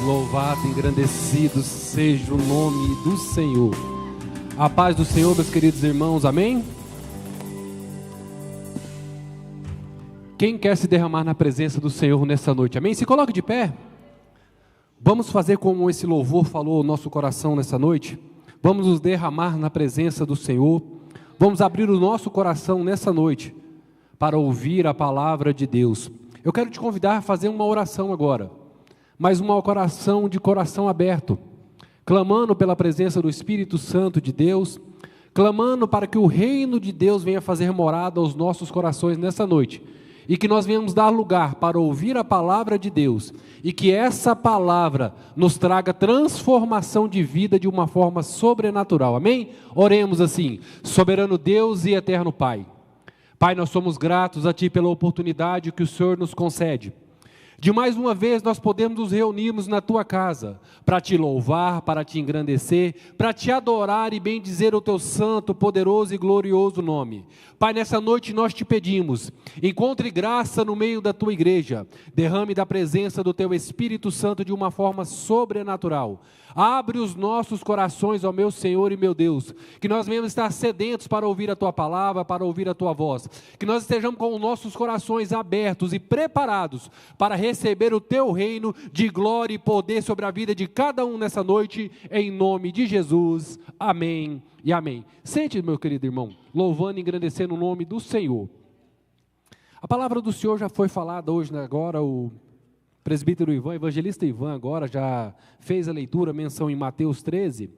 Louvado, engrandecido seja o nome do Senhor. A paz do Senhor, meus queridos irmãos, amém? Quem quer se derramar na presença do Senhor nessa noite, amém? Se coloque de pé. Vamos fazer como esse louvor falou ao nosso coração nessa noite. Vamos nos derramar na presença do Senhor. Vamos abrir o nosso coração nessa noite para ouvir a palavra de Deus. Eu quero te convidar a fazer uma oração agora, mas uma oração de coração aberto, clamando pela presença do Espírito Santo de Deus, clamando para que o reino de Deus venha fazer morada aos nossos corações nessa noite, e que nós venhamos dar lugar para ouvir a palavra de Deus, e que essa palavra nos traga transformação de vida de uma forma sobrenatural, amém? Oremos assim: soberano Deus e eterno Pai, Pai, nós somos gratos a Ti pela oportunidade que o Senhor nos concede, de mais uma vez nós podemos nos reunirmos na Tua casa, para Te louvar, para Te engrandecer, para Te adorar e bendizer o Teu santo, poderoso e glorioso nome. Pai, nessa noite nós Te pedimos, encontre graça no meio da Tua igreja, derrame da presença do Teu Espírito Santo de uma forma sobrenatural. Abre os nossos corações, ó meu Senhor e meu Deus, que nós venhamos estar sedentos para ouvir a Tua palavra, para ouvir a Tua voz, que nós estejamos com os nossos corações abertos e preparados para receber o Teu reino de glória e poder sobre a vida de cada um nessa noite, em nome de Jesus, amém e amém. Sente, meu querido irmão, louvando e engrandecendo o nome do Senhor. A palavra do Senhor já foi falada hoje, né? Agora o presbítero Ivan, evangelista Ivan, agora já fez a leitura, menção em Mateus 13.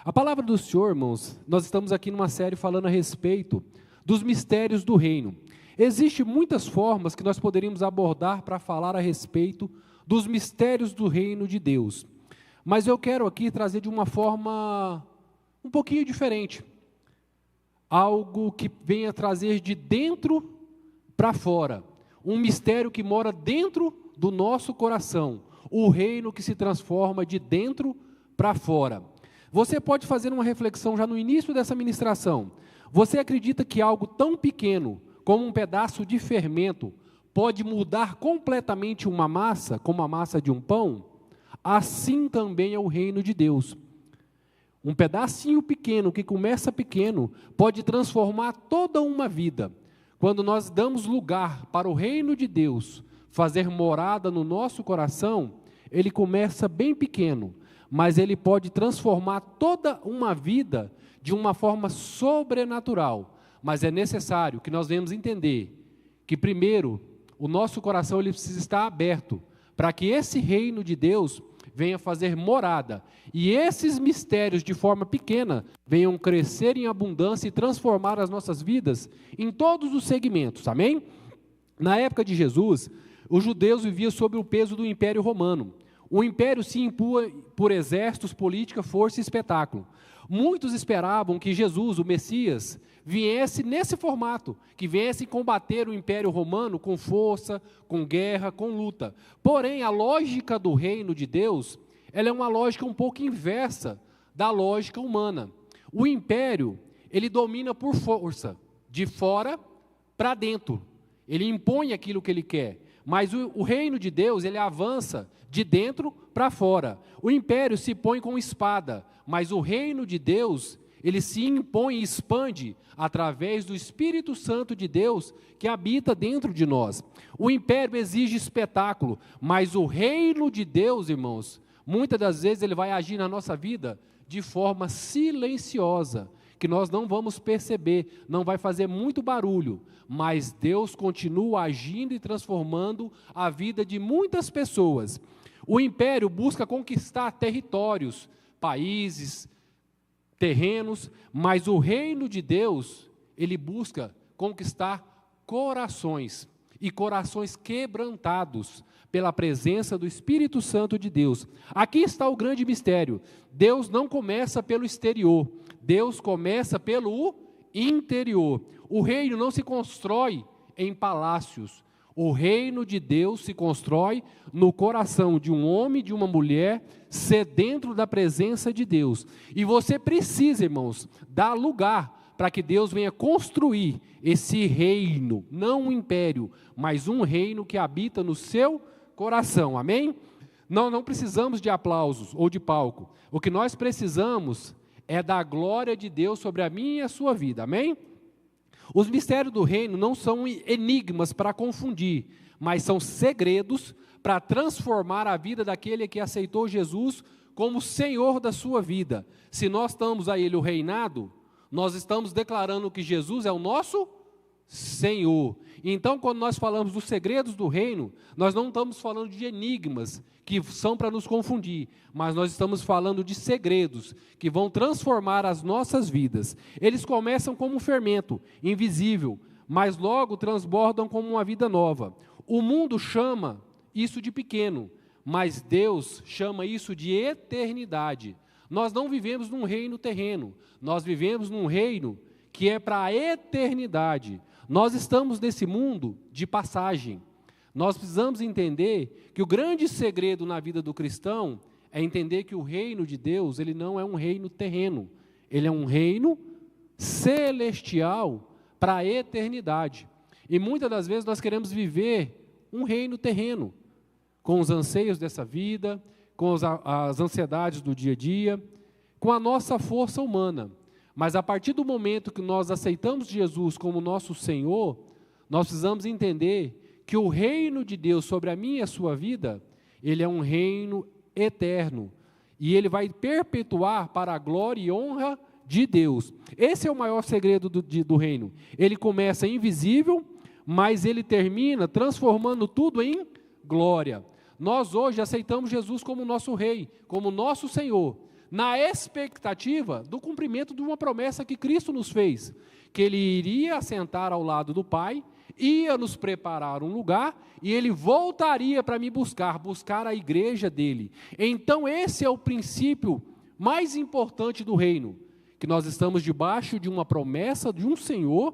A palavra do Senhor, irmãos, nós estamos aqui numa série falando a respeito dos mistérios do reino. Existem muitas formas que nós poderíamos abordar para falar a respeito dos mistérios do reino de Deus. Mas eu quero aqui trazer de uma forma um pouquinho diferente. Algo que venha trazer de dentro para fora. Um mistério que mora dentro do nosso coração, o reino que se transforma de dentro para fora. Você pode fazer uma reflexão já no início dessa ministração. Você acredita que algo tão pequeno como um pedaço de fermento pode mudar completamente uma massa, como a massa de um pão? Assim também é o reino de Deus. Um pedacinho pequeno, que começa pequeno, pode transformar toda uma vida. Quando nós damos lugar para o reino de Deus fazer morada no nosso coração, ele começa bem pequeno, mas ele pode transformar toda uma vida de uma forma sobrenatural. Mas é necessário que nós venhamos entender que, primeiro, o nosso coração ele precisa estar aberto para que esse reino de Deus venha fazer morada, e esses mistérios de forma pequena venham crescer em abundância e transformar as nossas vidas em todos os segmentos, amém? Na época de Jesus, os judeus viviam sob o peso do Império Romano. O Império se impunha por exércitos, política, força e espetáculo. Muitos esperavam que Jesus, o Messias, viesse nesse formato, que viesse combater o Império Romano com força, com guerra, com luta. Porém, a lógica do reino de Deus, ela é uma lógica um pouco inversa da lógica humana. O Império, ele domina por força, de fora para dentro. Ele impõe aquilo que ele quer. Mas o reino de Deus, ele avança de dentro para fora. O império se põe com espada, mas o reino de Deus, ele se impõe e expande através do Espírito Santo de Deus que habita dentro de nós. O império exige espetáculo, mas o reino de Deus, irmãos, muitas das vezes ele vai agir na nossa vida de forma silenciosa, que nós não vamos perceber, não vai fazer muito barulho, mas Deus continua agindo e transformando a vida de muitas pessoas. O império busca conquistar territórios, países, terrenos, mas o reino de Deus, ele busca conquistar corações, e corações quebrantados pela presença do Espírito Santo de Deus. Aqui está o grande mistério. Deus não começa pelo exterior, Deus começa pelo interior. O reino não se constrói em palácios. O reino de Deus se constrói no coração de um homem e de uma mulher sedento da presença de Deus. E você precisa, irmãos, dar lugar para que Deus venha construir esse reino, não um império, mas um reino que habita no seu coração, amém? Nós não precisamos de aplausos ou de palco. O que nós precisamos é da glória de Deus sobre a minha e a sua vida, amém? Os mistérios do reino não são enigmas para confundir, mas são segredos para transformar a vida daquele que aceitou Jesus como Senhor da sua vida. Se nós damos a Ele o reinado, nós estamos declarando que Jesus é o nosso Senhor. Então, quando nós falamos dos segredos do reino, nós não estamos falando de enigmas que são para nos confundir, mas nós estamos falando de segredos que vão transformar as nossas vidas. Eles começam como um fermento invisível, mas logo transbordam como uma vida nova. O mundo chama isso de pequeno, mas Deus chama isso de eternidade. Nós não vivemos num reino terreno, nós vivemos num reino que é para a eternidade. Nós estamos nesse mundo de passagem. Nós precisamos entender que o grande segredo na vida do cristão é entender que o reino de Deus, ele não é um reino terreno, ele é um reino celestial para a eternidade. E muitas das vezes nós queremos viver um reino terreno, com os anseios dessa vida, com as ansiedades do dia a dia, com a nossa força humana. Mas a partir do momento que nós aceitamos Jesus como nosso Senhor, nós precisamos entender que o reino de Deus sobre a minha e a sua vida, ele é um reino eterno, e ele vai perpetuar para a glória e honra de Deus. Esse é o maior segredo do reino. Ele começa invisível, mas ele termina transformando tudo em glória. Nós hoje aceitamos Jesus como nosso Rei, como nosso Senhor, na expectativa do cumprimento de uma promessa que Cristo nos fez, que Ele iria assentar ao lado do Pai, ia nos preparar um lugar, e Ele voltaria para me buscar a igreja dEle. Então esse é o princípio mais importante do reino, que nós estamos debaixo de uma promessa de um Senhor,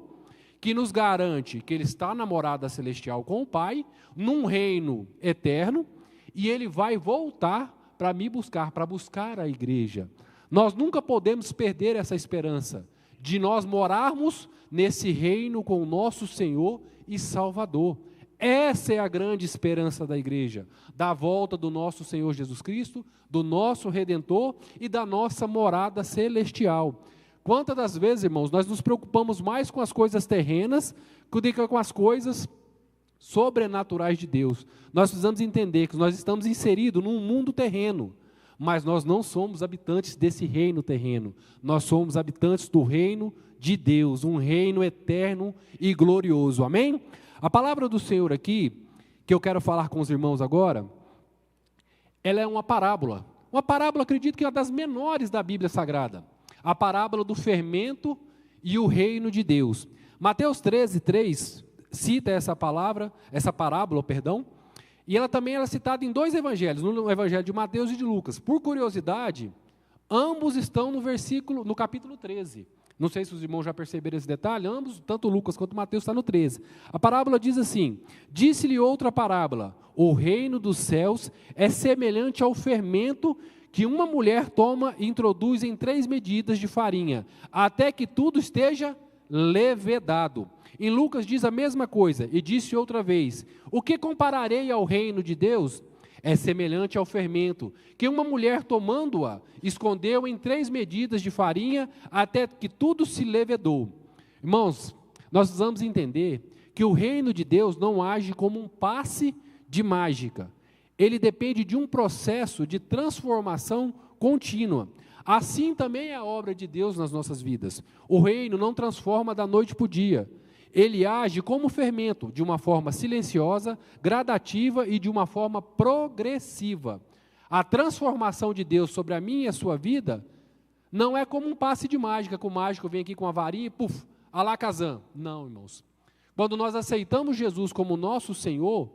que nos garante que Ele está na morada celestial com o Pai, num reino eterno, e Ele vai voltar para me buscar, para buscar a igreja. Nós nunca podemos perder essa esperança de nós morarmos nesse reino com o nosso Senhor e Salvador. Essa é a grande esperança da igreja, da volta do nosso Senhor Jesus Cristo, do nosso Redentor e da nossa morada celestial. Quantas das vezes, irmãos, nós nos preocupamos mais com as coisas terrenas do que com as coisas sobrenaturais de Deus. Nós precisamos entender que nós estamos inseridos num mundo terreno, mas nós não somos habitantes desse reino terreno. Nós somos habitantes do reino de Deus, um reino eterno e glorioso. Amém? A palavra do Senhor aqui, que eu quero falar com os irmãos agora, ela é uma parábola. Uma parábola, acredito que é uma das menores da Bíblia Sagrada. A parábola do fermento e o reino de Deus. Mateus 13:3 cita essa parábola, e ela também é citada em dois evangelhos, no evangelho de Mateus e de Lucas. Por curiosidade, ambos estão no capítulo 13. Não sei se os irmãos já perceberam esse detalhe, ambos, tanto Lucas quanto Mateus, está no 13. A parábola diz assim: disse-lhe outra parábola, o reino dos céus é semelhante ao fermento que uma mulher toma e introduz em 3 medidas de farinha, até que tudo esteja levedado. Em Lucas diz a mesma coisa, e disse outra vez: o que compararei ao reino de Deus? É semelhante ao fermento, que uma mulher tomando-a, escondeu em 3 medidas de farinha, até que tudo se levedou. Irmãos, nós precisamos entender que o reino de Deus não age como um passe de mágica. Ele depende de um processo de transformação contínua. Assim também é a obra de Deus nas nossas vidas. O reino não transforma da noite para o dia. Ele age como fermento, de uma forma silenciosa, gradativa e de uma forma progressiva. A transformação de Deus sobre a minha e a sua vida não é como um passe de mágica, que o mágico vem aqui com uma varinha e puf, alakazam. Não, irmãos. Quando nós aceitamos Jesus como nosso Senhor,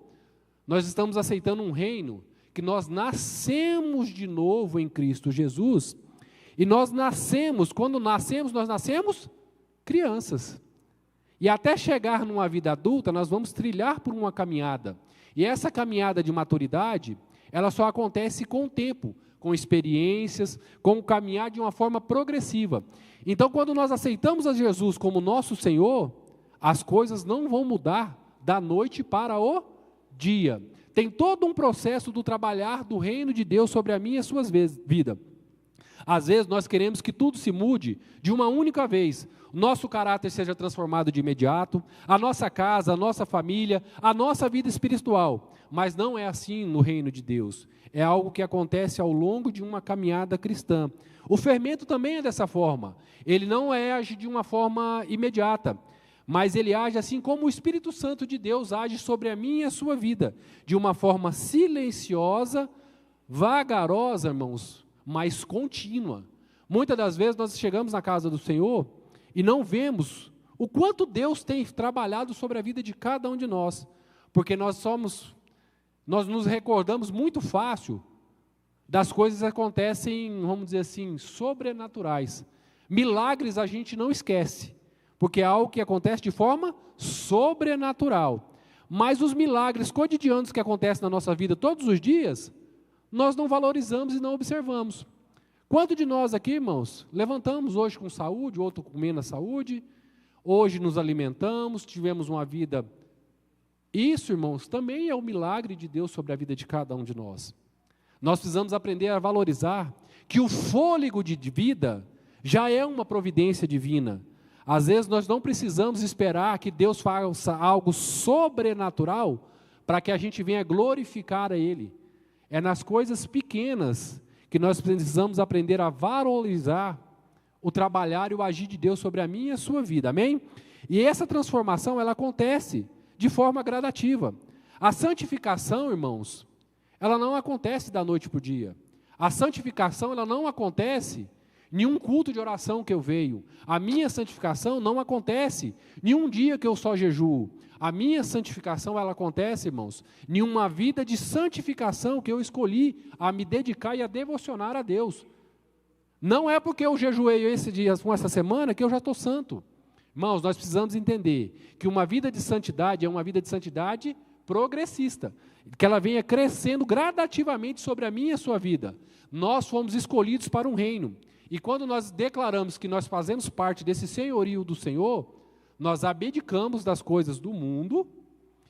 nós estamos aceitando um reino que nós nascemos de novo em Cristo Jesus, e nós nascemos, quando nascemos, nós nascemos crianças. E até chegar numa vida adulta, nós vamos trilhar por uma caminhada. E essa caminhada de maturidade, ela só acontece com o tempo, com experiências, com o caminhar de uma forma progressiva. Então, quando nós aceitamos a Jesus como nosso Senhor, as coisas não vão mudar da noite para o dia. tem todo um processo do trabalhar do reino de Deus sobre a minha e a sua vida. Às vezes nós queremos que tudo se mude de uma única vez. Nosso caráter seja transformado de imediato, a nossa casa, a nossa família, a nossa vida espiritual. Mas não é assim no reino de Deus. É algo que acontece ao longo de uma caminhada cristã. O fermento também é dessa forma. Ele não age de uma forma imediata, mas ele age assim como o Espírito Santo de Deus age sobre a minha e a sua vida, de uma forma silenciosa, vagarosa, irmãos, mas contínua. Muitas das vezes nós chegamos na casa do Senhor e não vemos o quanto Deus tem trabalhado sobre a vida de cada um de nós, porque nós nos recordamos muito fácil das coisas que acontecem, vamos dizer assim, sobrenaturais. Milagres a gente não esquece, porque é algo que acontece de forma sobrenatural. Mas os milagres cotidianos que acontecem na nossa vida todos os dias, nós não valorizamos e não observamos. Quanto de nós aqui, irmãos, levantamos hoje com saúde, outro com menos saúde, hoje nos alimentamos, tivemos uma vida. Isso, irmãos, também é um milagre de Deus sobre a vida de cada um de nós. Nós precisamos aprender a valorizar que o fôlego de vida já é uma providência divina. Às vezes nós não precisamos esperar que Deus faça algo sobrenatural para que a gente venha glorificar a Ele. É nas coisas pequenas que nós precisamos aprender a valorizar o trabalhar e o agir de Deus sobre a minha e a sua vida, amém? E essa transformação, ela acontece de forma gradativa. A santificação, irmãos, ela não acontece da noite para o dia. A santificação, ela não acontece em um culto de oração que eu venho. A minha santificação não acontece em um dia que eu só jejuo. A minha santificação, ela acontece, irmãos, em uma vida de santificação que eu escolhi a me dedicar e a devocionar a Deus. Não é porque eu jejuei esse dia, com essa semana, que eu já estou santo. Irmãos, nós precisamos entender que uma vida de santidade é uma vida de santidade progressista, que ela venha crescendo gradativamente sobre a minha e a sua vida. Nós fomos escolhidos para um reino, e quando nós declaramos que nós fazemos parte desse senhorio do Senhor, nós abdicamos das coisas do mundo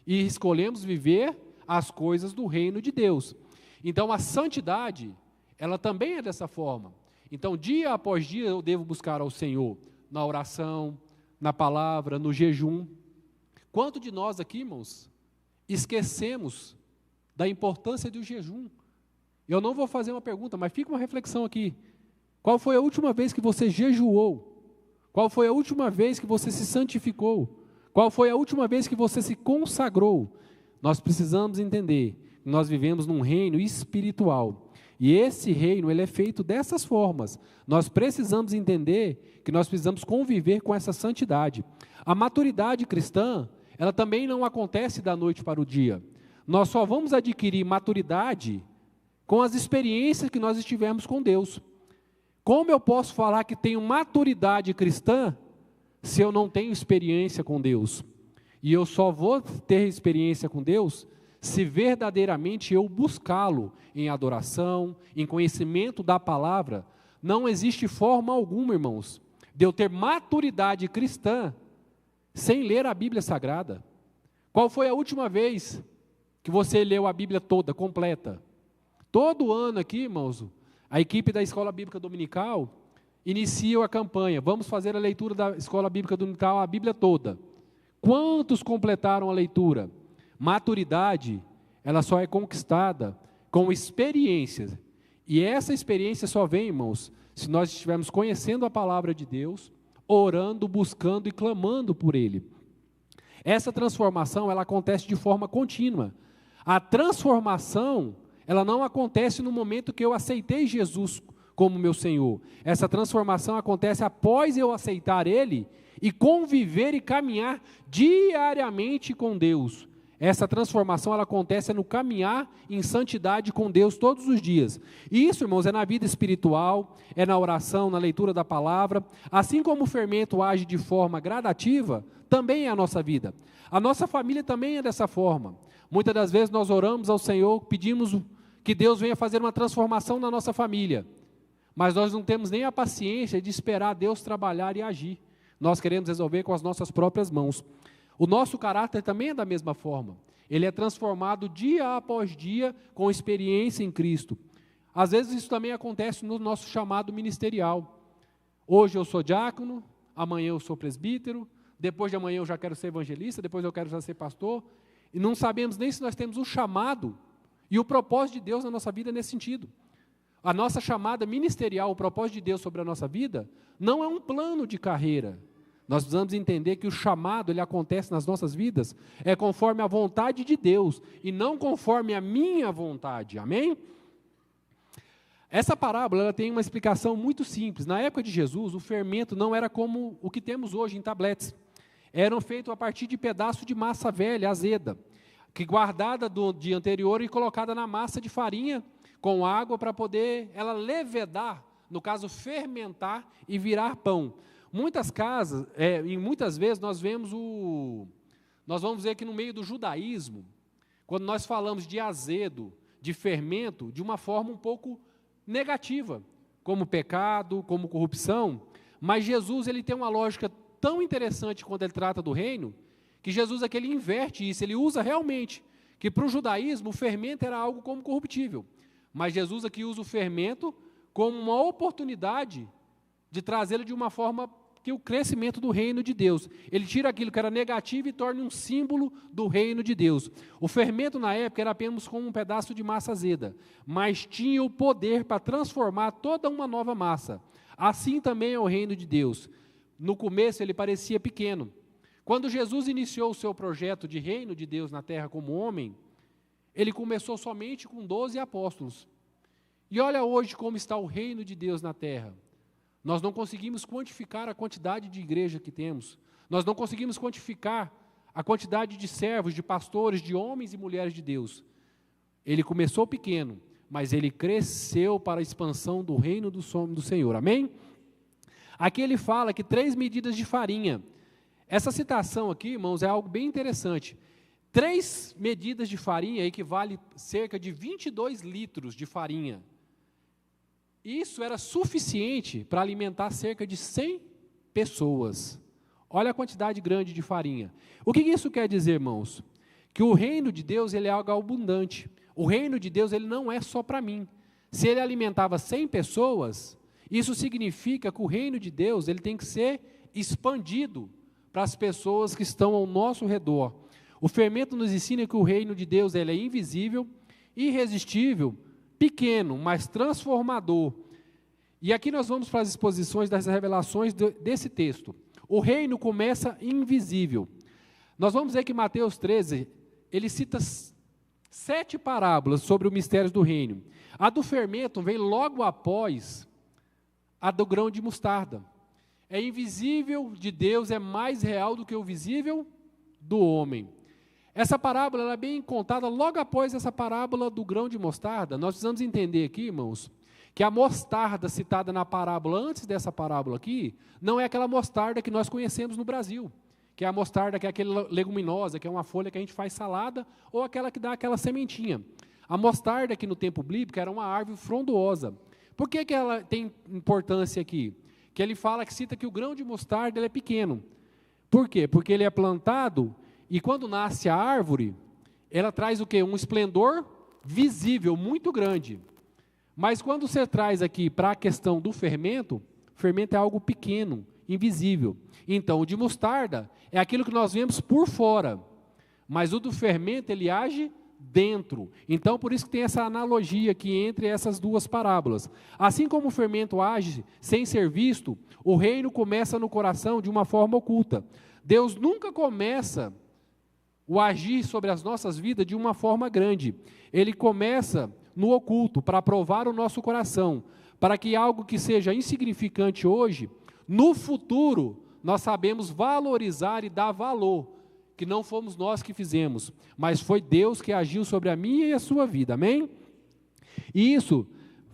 e escolhemos viver as coisas do reino de Deus. Então a santidade, ela também é dessa forma. Então dia após dia eu devo buscar ao Senhor na oração, na palavra, no jejum. Quanto de nós aqui, irmãos, esquecemos da importância do jejum? Eu não vou fazer uma pergunta, mas fica uma reflexão aqui. Qual foi a última vez que você jejuou? Qual foi a última vez que você se santificou? Qual foi a última vez que você se consagrou? Nós precisamos entender que nós vivemos num reino espiritual. E esse reino, ele é feito dessas formas. Nós precisamos entender que nós precisamos conviver com essa santidade. A maturidade cristã, ela também não acontece da noite para o dia. Nós só vamos adquirir maturidade com as experiências que nós estivermos com Deus. Como eu posso falar que tenho maturidade cristã se eu não tenho experiência com Deus? E eu só vou ter experiência com Deus se verdadeiramente eu buscá-lo em adoração, em conhecimento da palavra. Não existe forma alguma, irmãos, de eu ter maturidade cristã sem ler a Bíblia Sagrada. Qual foi a última vez que você leu a Bíblia toda, completa? Todo ano aqui, irmãos, a equipe da Escola Bíblica Dominical inicia a campanha. Vamos fazer a leitura da Escola Bíblica Dominical, a Bíblia toda. Quantos completaram a leitura? Maturidade, ela só é conquistada com experiências. E essa experiência só vem, irmãos, se nós estivermos conhecendo a palavra de Deus, orando, buscando e clamando por Ele. Essa transformação, ela acontece de forma contínua. A transformação, ela não acontece no momento que eu aceitei Jesus como meu Senhor. Essa transformação acontece após eu aceitar Ele e conviver e caminhar diariamente com Deus. Essa transformação, ela acontece no caminhar em santidade com Deus todos os dias. E isso, irmãos, é na vida espiritual, é na oração, na leitura da palavra. Assim como o fermento age de forma gradativa, também é a nossa vida. A nossa família também é dessa forma. Muitas das vezes nós oramos ao Senhor, pedimos que Deus venha fazer uma transformação na nossa família. Mas nós não temos nem a paciência de esperar Deus trabalhar e agir. Nós queremos resolver com as nossas próprias mãos. O nosso caráter também é da mesma forma. Ele é transformado dia após dia com experiência em Cristo. Às vezes isso também acontece no nosso chamado ministerial. Hoje eu sou diácono, amanhã eu sou presbítero, depois de amanhã eu já quero ser evangelista, depois eu quero já ser pastor, e não sabemos nem se nós temos o chamado e o propósito de Deus na nossa vida nesse sentido. A nossa chamada ministerial, o propósito de Deus sobre a nossa vida, não é um plano de carreira. Nós precisamos entender que o chamado, ele acontece nas nossas vidas, é conforme a vontade de Deus, e não conforme a minha vontade, amém? Essa parábola ela tem uma explicação muito simples. Na época de Jesus, o fermento não era como o que temos hoje em tabletes. Eram feitos a partir de pedaços de massa velha, azeda, que guardada do dia anterior e colocada na massa de farinha com água para poder ela levedar, no caso fermentar e virar pão. Muitas casas, e muitas vezes nós vamos ver que no meio do judaísmo, quando nós falamos de azedo, de fermento, de uma forma um pouco negativa, como pecado, como corrupção, mas Jesus ele tem uma lógica tão interessante quando ele trata do reino, que Jesus aqui ele inverte isso, ele usa realmente, que para o judaísmo o fermento era algo como corruptível, mas Jesus aqui usa o fermento como uma oportunidade de trazê-lo de uma forma que o crescimento do reino de Deus. Ele tira aquilo que era negativo e torna um símbolo do reino de Deus. O fermento na época era apenas como um pedaço de massa azeda, mas tinha o poder para transformar toda uma nova massa. Assim também é o reino de Deus. No começo ele parecia pequeno. Quando Jesus iniciou o seu projeto de reino de Deus na terra como homem, ele começou somente com 12 apóstolos. E olha hoje como está o reino de Deus na terra. Nós não conseguimos quantificar a quantidade de igreja que temos. Nós não conseguimos quantificar a quantidade de servos, de pastores, de homens e mulheres de Deus. Ele começou pequeno, mas ele cresceu para a expansão do reino do Senhor. Amém? Aqui ele fala que 3 medidas de farinha. Essa citação aqui, irmãos, é algo bem interessante. 3 medidas de farinha equivale a cerca de 22 litros de farinha. Isso era suficiente para alimentar cerca de 100 pessoas. Olha a quantidade grande de farinha. O que isso quer dizer, irmãos? Que o reino de Deus ele é algo abundante. O reino de Deus ele não é só para mim. Se ele alimentava 100 pessoas, isso significa que o reino de Deus ele tem que ser expandido para as pessoas que estão ao nosso redor. O fermento nos ensina que o reino de Deus ele é invisível, irresistível, pequeno, mas transformador. E aqui nós vamos para as exposições das revelações desse texto. O reino começa invisível. Nós vamos ver que Mateus 13, ele cita 7 parábolas sobre os mistérios do reino. A do fermento vem logo após a do grão de mostarda. É invisível de Deus, é mais real do que o visível do homem. Essa parábola ela é bem contada logo após essa parábola do grão de mostarda. Nós precisamos entender aqui, irmãos, que a mostarda citada na parábola, antes dessa parábola aqui, não é aquela mostarda que nós conhecemos no Brasil, que é a mostarda que é aquela leguminosa, que é uma folha que a gente faz salada, ou aquela que dá aquela sementinha. A mostarda aqui no tempo bíblico era uma árvore frondosa. Por que ela tem importância aqui? Que ele fala, que cita que o grão de mostarda ele é pequeno. Por quê? Porque ele é plantado e quando nasce a árvore, ela traz o quê? Um esplendor visível, muito grande. Mas quando você traz aqui para a questão do fermento, o fermento é algo pequeno, invisível. Então, o de mostarda é aquilo que nós vemos por fora, mas o do fermento, ele age dentro. Então, por isso que tem essa analogia aqui entre essas duas parábolas. Assim como o fermento age sem ser visto, o reino começa no coração de uma forma oculta. Deus nunca começa o agir sobre as nossas vidas de uma forma grande. Ele começa no oculto, para provar o nosso coração, para que algo que seja insignificante hoje, no futuro, nós sabemos valorizar e dar valor, que não fomos nós que fizemos, mas foi Deus que agiu sobre a minha e a sua vida, amém? E isso,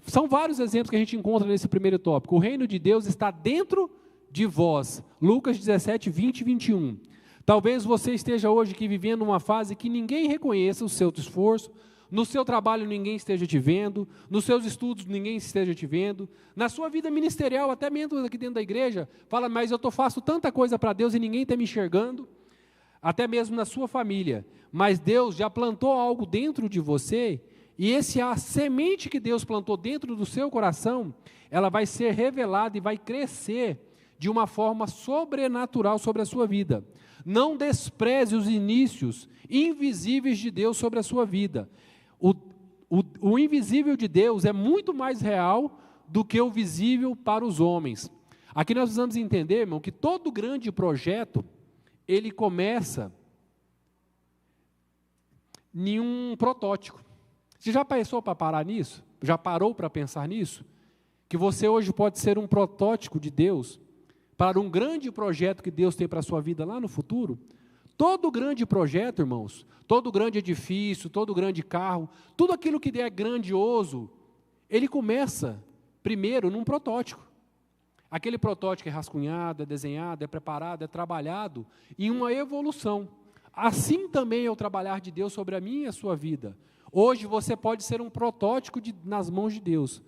são vários exemplos que a gente encontra nesse primeiro tópico. O reino de Deus está dentro de vós, Lucas 17, 20 e 21. Talvez você esteja hoje aqui vivendo uma fase que ninguém reconheça o seu esforço, no seu trabalho ninguém esteja te vendo, nos seus estudos ninguém esteja te vendo, na sua vida ministerial, até mesmo aqui dentro da igreja, fala, mas eu faço tanta coisa para Deus e ninguém está me enxergando. até mesmo na sua família, mas Deus já plantou algo dentro de você, e a semente que Deus plantou dentro do seu coração, ela vai ser revelada e vai crescer de uma forma sobrenatural sobre a sua vida. Não despreze os inícios invisíveis de Deus sobre a sua vida. O invisível de Deus é muito mais real do que o visível para os homens. Aqui nós precisamos entender, irmão, que todo grande projeto, ele começa em um protótipo. Você já pensou para parar nisso? Já parou para pensar nisso? Que você hoje pode ser um protótipo de Deus para um grande projeto que Deus tem para a sua vida lá no futuro? Todo grande projeto, irmãos, todo grande edifício, todo grande carro, tudo aquilo que é grandioso, ele começa primeiro num protótipo. Aquele protótipo é rascunhado, é desenhado, é preparado, é trabalhado em uma evolução. Assim também é o trabalhar de Deus sobre a minha e a sua vida. Hoje você pode ser um protótipo nas mãos de Deus,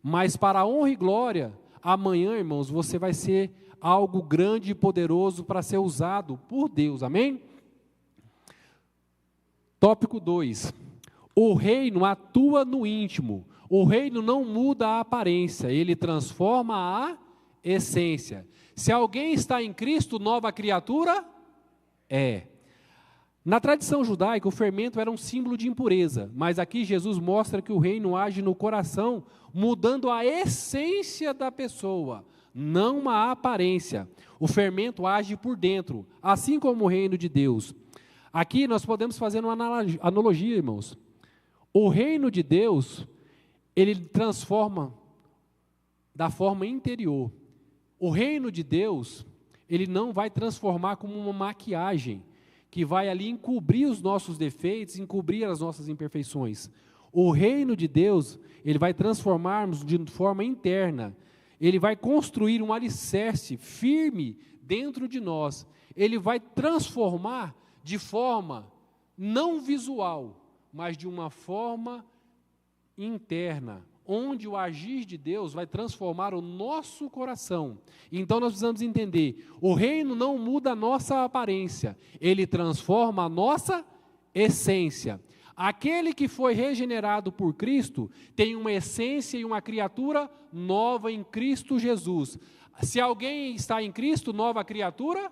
mas para a honra e glória, amanhã, irmãos, você vai ser algo grande e poderoso para ser usado por Deus, amém? Tópico 2, o reino atua no íntimo, o reino não muda a aparência, ele transforma a essência. Se alguém está em Cristo, nova criatura é. Na tradição judaica, o fermento era um símbolo de impureza, mas aqui Jesus mostra que o reino age no coração, mudando a essência da pessoa, não uma aparência. O fermento age por dentro, assim como o reino de Deus. Aqui nós podemos fazer uma analogia, irmãos. O reino de Deus, ele transforma da forma interior. O reino de Deus, ele não vai transformar como uma maquiagem, que vai ali encobrir os nossos defeitos, encobrir as nossas imperfeições. O reino de Deus, ele vai transformar-nos de forma interna, ele vai construir um alicerce firme dentro de nós, ele vai transformar de forma não visual, mas de uma forma interna, onde o agir de Deus vai transformar o nosso coração. Então nós precisamos entender, o reino não muda a nossa aparência, ele transforma a nossa essência. Aquele que foi regenerado por Cristo tem uma essência e uma criatura nova em Cristo Jesus. Se alguém está em Cristo, nova criatura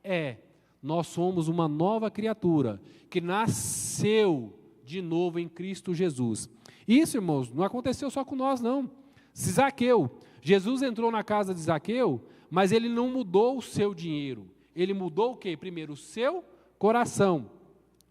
é. Nós somos uma nova criatura que nasceu de novo em Cristo Jesus. Isso, irmãos, não aconteceu só com nós, não. Zaqueu, Jesus entrou na casa de Zaqueu, mas ele não mudou o seu dinheiro. Ele mudou o quê? Primeiro, o seu coração.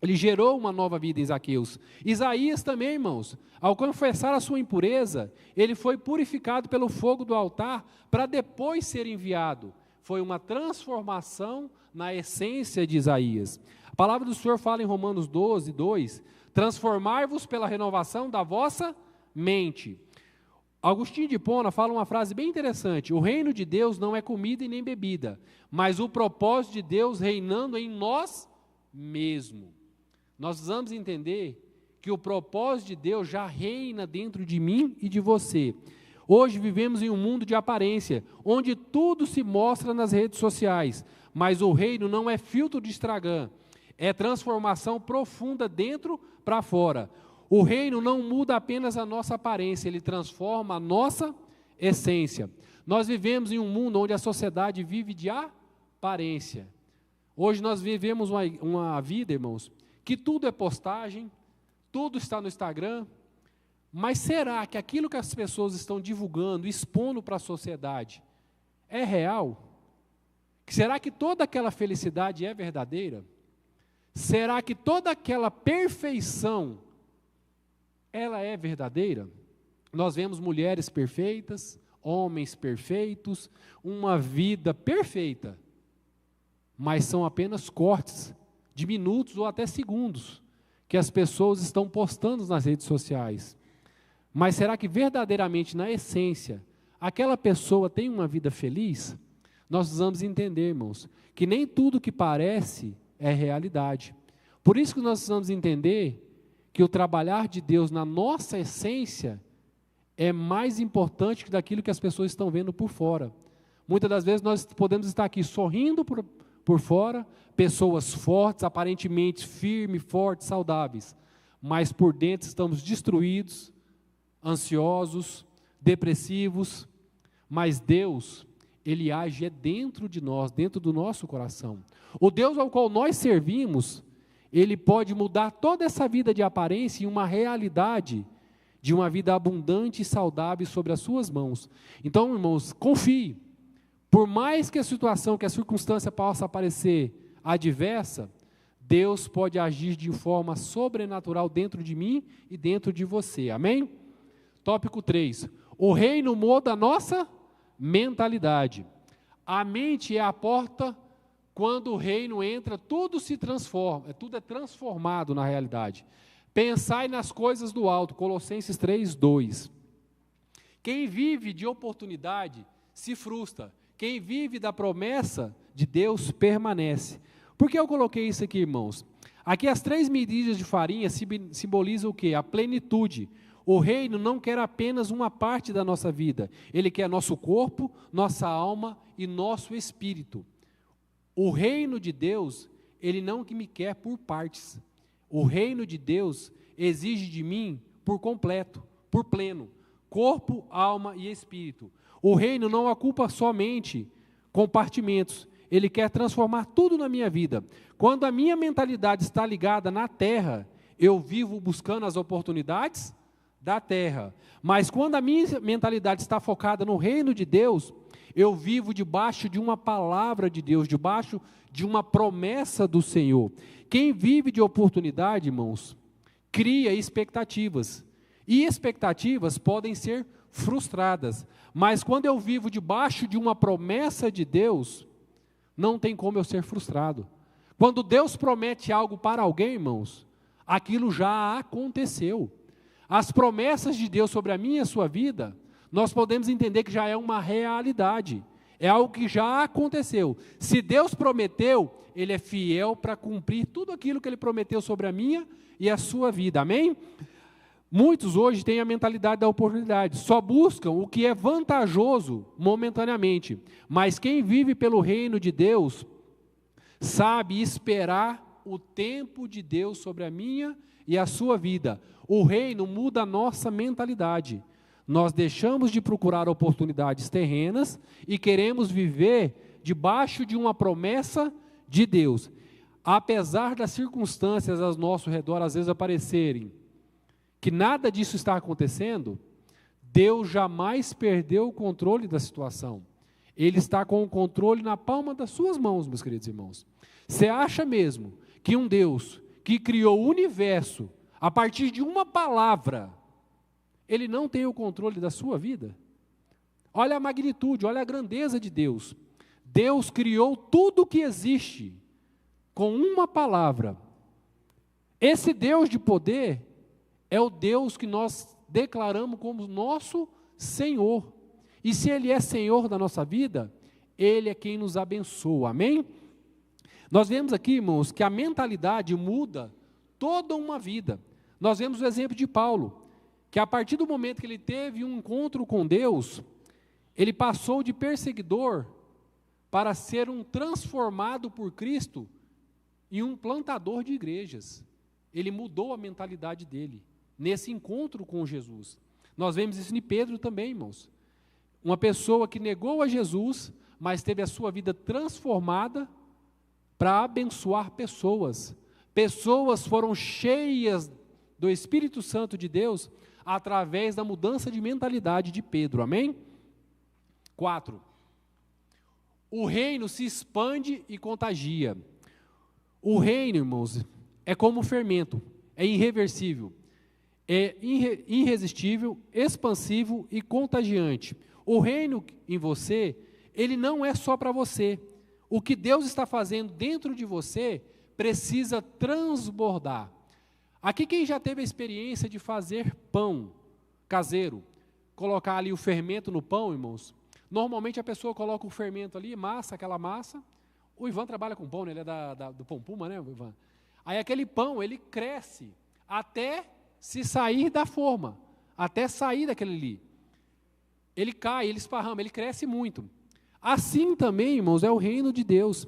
Ele gerou uma nova vida em Zaqueus. Isaías também, irmãos, ao confessar a sua impureza, ele foi purificado pelo fogo do altar para depois ser enviado. Foi uma transformação na essência de Isaías. A palavra do Senhor fala em Romanos 12, 2, transformai-vos pela renovação da vossa mente. Agostinho de Hipona fala uma frase bem interessante, o reino de Deus não é comida e nem bebida, mas o propósito de Deus reinando em nós mesmos. Nós precisamos entender que o propósito de Deus já reina dentro de mim e de você. Hoje vivemos em um mundo de aparência, onde tudo se mostra nas redes sociais, mas o reino não é filtro de Instagram, é transformação profunda dentro para fora. O reino não muda apenas a nossa aparência, ele transforma a nossa essência. Nós vivemos em um mundo onde a sociedade vive de aparência. Hoje nós vivemos uma vida, irmãos, que tudo é postagem, tudo está no Instagram, mas será que aquilo que as pessoas estão divulgando, expondo para a sociedade, é real? Será que toda aquela felicidade é verdadeira? Será que toda aquela perfeição, ela é verdadeira? Nós vemos mulheres perfeitas, homens perfeitos, uma vida perfeita, mas são apenas cortes de minutos ou até segundos que as pessoas estão postando nas redes sociais. Mas será que verdadeiramente, na essência, aquela pessoa tem uma vida feliz? Nós precisamos entender, irmãos, que nem tudo que parece é realidade. Por isso que nós precisamos entender que o trabalhar de Deus na nossa essência é mais importante que daquilo que as pessoas estão vendo por fora. Muitas das vezes nós podemos estar aqui sorrindo para por fora, pessoas fortes, aparentemente firmes, fortes, saudáveis, mas por dentro estamos destruídos, ansiosos, depressivos, mas Deus, Ele age dentro de nós, dentro do nosso coração. O Deus ao qual nós servimos, Ele pode mudar toda essa vida de aparência em uma realidade de uma vida abundante e saudável sobre as suas mãos. Então, irmãos, confie. Por mais que a situação, que a circunstância possa parecer adversa, Deus pode agir de forma sobrenatural dentro de mim e dentro de você. Amém? Tópico 3. O reino muda a nossa mentalidade. A mente é a porta. Quando o reino entra, tudo se transforma, tudo é transformado na realidade. Pensai nas coisas do alto, Colossenses 3:2. Quem vive de oportunidade se frustra. Quem vive da promessa de Deus permanece. Por que eu coloquei isso aqui, irmãos? Aqui as 3 medidas de farinha simbolizam o quê? A plenitude. O reino não quer apenas uma parte da nossa vida. Ele quer nosso corpo, nossa alma e nosso espírito. O reino de Deus, Ele não me quer por partes. O reino de Deus exige de mim por completo, por pleno, corpo, alma e espírito. O reino não ocupa somente compartimentos, Ele quer transformar tudo na minha vida. Quando a minha mentalidade está ligada na terra, eu vivo buscando as oportunidades da terra. Mas quando a minha mentalidade está focada no reino de Deus, eu vivo debaixo de uma palavra de Deus, debaixo de uma promessa do Senhor. Quem vive de oportunidade, irmãos, cria expectativas. E expectativas podem ser frustradas. Mas quando eu vivo debaixo de uma promessa de Deus, não tem como eu ser frustrado. Quando Deus promete algo para alguém, irmãos, aquilo já aconteceu. As promessas de Deus sobre a minha e a sua vida, nós podemos entender que já é uma realidade, é algo que já aconteceu. Se Deus prometeu, Ele é fiel para cumprir tudo aquilo que Ele prometeu sobre a minha e a sua vida, amém? Muitos hoje têm a mentalidade da oportunidade, só buscam o que é vantajoso momentaneamente, mas quem vive pelo reino de Deus, sabe esperar o tempo de Deus sobre a minha e a sua vida. O reino muda a nossa mentalidade. Nós deixamos de procurar oportunidades terrenas e queremos viver debaixo de uma promessa de Deus. Apesar das circunstâncias ao nosso redor às vezes aparecerem, que nada disso está acontecendo, Deus jamais perdeu o controle da situação. Ele está com o controle na palma das suas mãos, meus queridos irmãos. Você acha mesmo que um Deus que criou o universo a partir de uma palavra, Ele não tem o controle da sua vida? Olha a magnitude, olha a grandeza de Deus. Deus criou tudo o que existe com uma palavra. Esse Deus de poder é o Deus que nós declaramos como nosso Senhor. E se Ele é Senhor da nossa vida, Ele é quem nos abençoa, amém? Nós vemos aqui, irmãos, que a mentalidade muda toda uma vida. Nós vemos o exemplo de Paulo, que a partir do momento que ele teve um encontro com Deus, ele passou de perseguidor para ser um transformado por Cristo em um plantador de igrejas. Ele mudou a mentalidade dele, nesse encontro com Jesus. Nós vemos isso em Pedro também, irmãos. Uma pessoa que negou a Jesus, mas teve a sua vida transformada para abençoar pessoas. Pessoas foram cheias do Espírito Santo de Deus através da mudança de mentalidade de Pedro, amém? 4. O reino se expande e contagia. O reino, irmãos, é como um fermento, é irreversível, é irresistível, expansivo e contagiante. O reino em você, ele não é só para você. O que Deus está fazendo dentro de você precisa transbordar. Aqui quem já teve a experiência de fazer pão caseiro, colocar ali o fermento no pão, irmãos, normalmente a pessoa coloca o fermento ali, massa, aquela massa. O Ivan trabalha com pão, né? Ele é do Pão Puma, né, o Ivan? Aí aquele pão, ele cresce até se sair da forma, até sair daquele ali. Ele cai, ele esparrama, ele cresce muito. Assim também, irmãos, é o reino de Deus.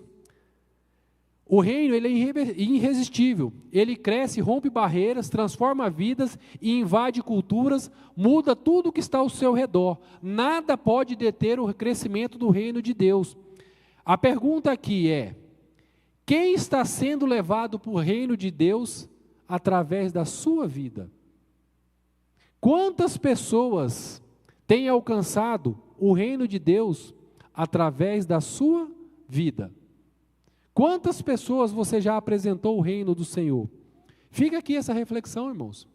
O reino ele é irresistível, ele cresce, rompe barreiras, transforma vidas e invade culturas, muda tudo que está ao seu redor. Nada pode deter o crescimento do reino de Deus. A pergunta aqui é: quem está sendo levado para o reino de Deus através da sua vida? Quantas pessoas têm alcançado o reino de Deus através da sua vida? Quantas pessoas você já apresentou o reino do Senhor? Fica aqui essa reflexão, irmãos.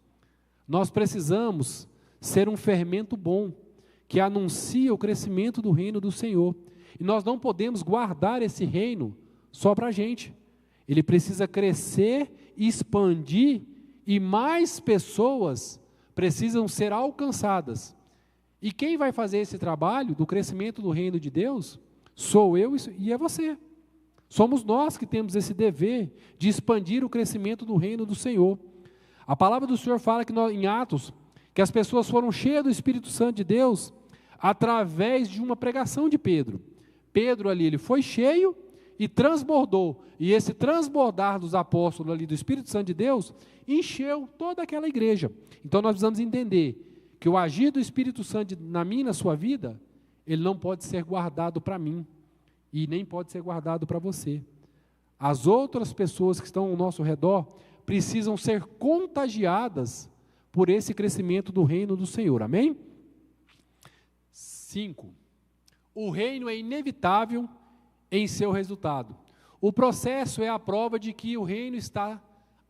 Nós precisamos ser um fermento bom, que anuncia o crescimento do reino do Senhor. E nós não podemos guardar esse reino só para a gente. Ele precisa crescer, expandir, e mais pessoas precisam ser alcançadas. E quem vai fazer esse trabalho do crescimento do reino de Deus? Sou eu e é você. Somos nós que temos esse dever de expandir o crescimento do reino do Senhor. A palavra do Senhor fala que em Atos, que as pessoas foram cheias do Espírito Santo de Deus através de uma pregação de Pedro. Pedro ali, ele foi cheio e transbordou. E esse transbordar dos apóstolos ali do Espírito Santo de Deus encheu toda aquela igreja. Então nós precisamos entender que o agir do Espírito Santo na minha e na sua vida, ele não pode ser guardado para mim. E nem pode ser guardado para você. As outras pessoas que estão ao nosso redor precisam ser contagiadas por esse crescimento do reino do Senhor. Amém? 5. O reino é inevitável em seu resultado. O processo é a prova de que o reino está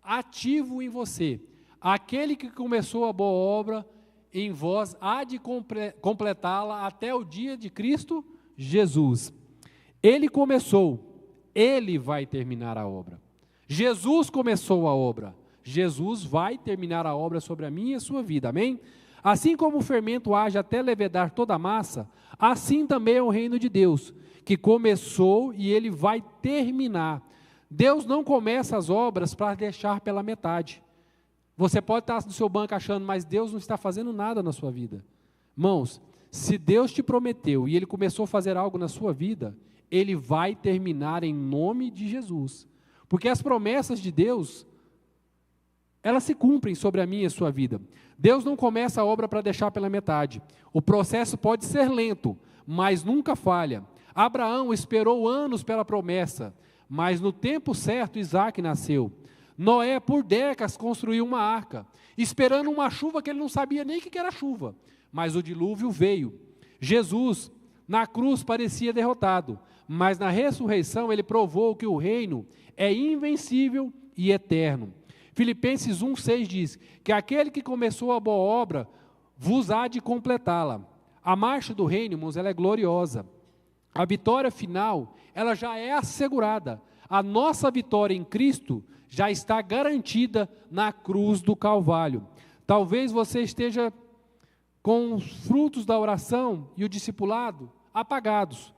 ativo em você. Aquele que começou a boa obra em vós há de completá-la até o dia de Cristo Jesus. Ele começou, ele vai terminar a obra. Jesus começou a obra, Jesus vai terminar a obra sobre a minha e a sua vida, amém? Assim como o fermento age até levedar toda a massa, assim também é o reino de Deus, que começou e ele vai terminar. Deus não começa as obras para deixar pela metade. Você pode estar no seu banco achando, mas Deus não está fazendo nada na sua vida. Irmãos, se Deus te prometeu e ele começou a fazer algo na sua vida, ele vai terminar em nome de Jesus. Porque as promessas de Deus, elas se cumprem sobre a minha e a sua vida. Deus não começa a obra para deixar pela metade. O processo pode ser lento, mas nunca falha. Abraão esperou anos pela promessa, mas no tempo certo Isaac nasceu. Noé, por décadas, construiu uma arca, esperando uma chuva que ele não sabia nem o que era chuva, mas o dilúvio veio. Jesus, na cruz, parecia derrotado, mas na ressurreição ele provou que o reino é invencível e eterno. Filipenses 1,6 diz que aquele que começou a boa obra vos há de completá-la. A marcha do reino, irmãos, ela é gloriosa. A vitória final, ela já é assegurada. A nossa vitória em Cristo já está garantida na cruz do Calvário. Talvez você esteja com os frutos da oração e o discipulado apagados.